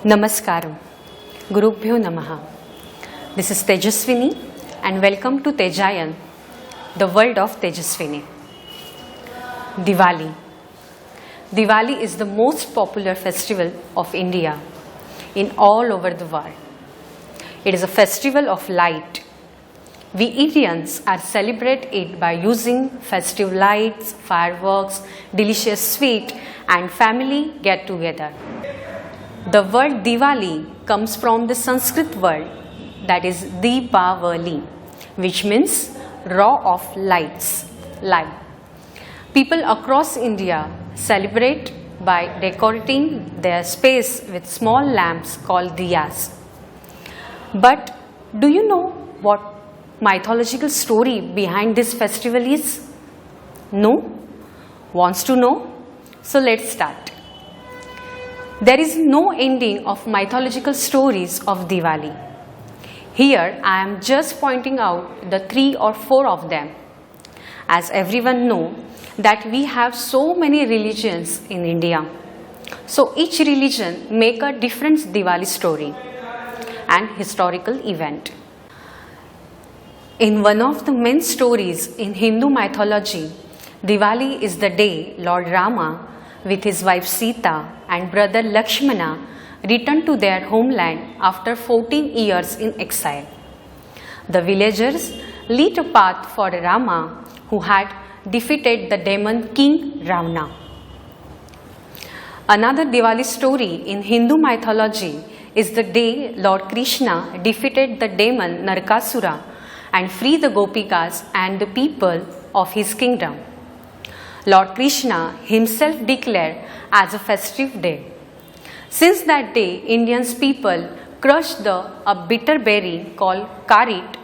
Namaskaram. Gurubhyo Namaha. This is Tejaswini and welcome to Tejayan, the world of Tejaswini. Diwali. Diwali is the most popular festival of India in all over the world. It is a festival of light. We Indians are celebrate it by using festive lights, fireworks, delicious sweet and family get together. The word Diwali comes from the Sanskrit word that is Deepavali, which means raw of lights, light. People across India celebrate by decorating their space with small lamps called diyas. But do you know what mythological story behind this festival is? No? Wants to know? So let's start. There is no ending of mythological stories of Diwali. Here I am just pointing out the 3 or 4 of them. As everyone knows that we have so many religions in India. So each religion make a different Diwali story and historical event. In one of the main stories in Hindu mythology, Diwali is the day Lord Rama with his wife Sita and brother Lakshmana returned to their homeland after 14 years in exile. The villagers lit a path for Rama, who had defeated the demon king Ravana. Another Diwali story in Hindu mythology is the day Lord Krishna defeated the demon Narakasura and freed the Gopikas and the people of his kingdom. Lord Krishna himself declared as a festive day. Since that day, Indians people crushed a bitter berry called karit.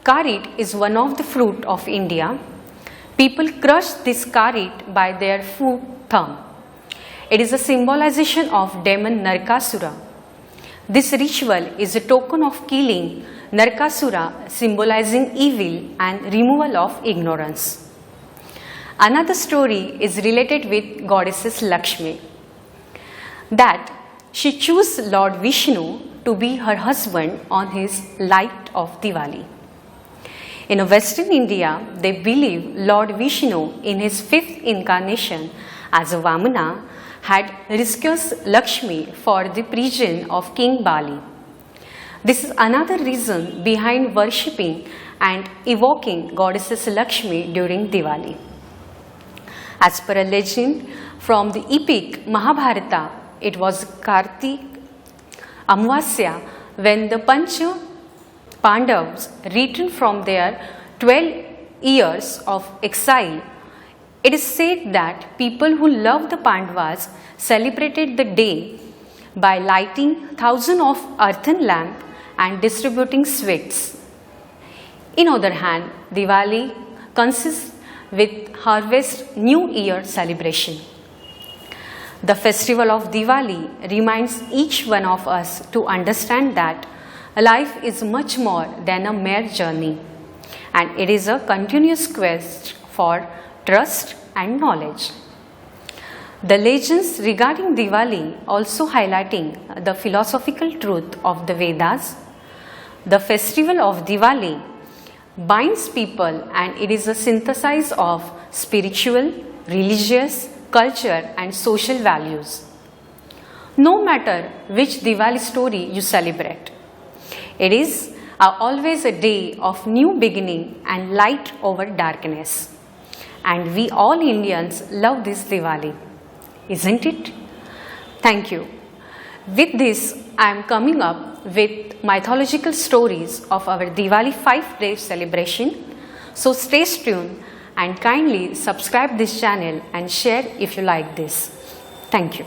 Karit is one of the fruit of India. People crush this karit by their foot thumb. It is a symbolization of demon Narakasura. This ritual is a token of killing Narakasura, symbolizing evil and removal of ignorance. Another story is related with goddess Lakshmi, that she chose Lord Vishnu to be her husband on his light of Diwali. In Western India, they believe Lord Vishnu in his 5th incarnation as a Vamana had rescued Lakshmi for the prison of King Bali. This is another reason behind worshipping and evoking goddess Lakshmi during Diwali. As per a legend from the epic Mahabharata, it was Kartik Amvasya when the Pancha Pandavas returned from their 12 years of exile. It is said that people who loved the Pandavas celebrated the day by lighting thousands of earthen lamps and distributing sweets. In other hand, Diwali consists with harvest new year celebration. The festival of Diwali reminds each one of us to understand that life is much more than a mere journey, and it is a continuous quest for trust and knowledge. The legends regarding Diwali also highlighting the philosophical truth of the Vedas. The festival of Diwali binds people, and it is a synthesis of spiritual, religious, culture and social values. No matter which Diwali story you celebrate, it is always a day of new beginning and light over darkness. And we all Indians love this Diwali, isn't it? Thank you. With this, I am coming up with mythological stories of our Diwali 5-day celebration. So stay tuned and kindly subscribe this channel and share if you like this. Thank you.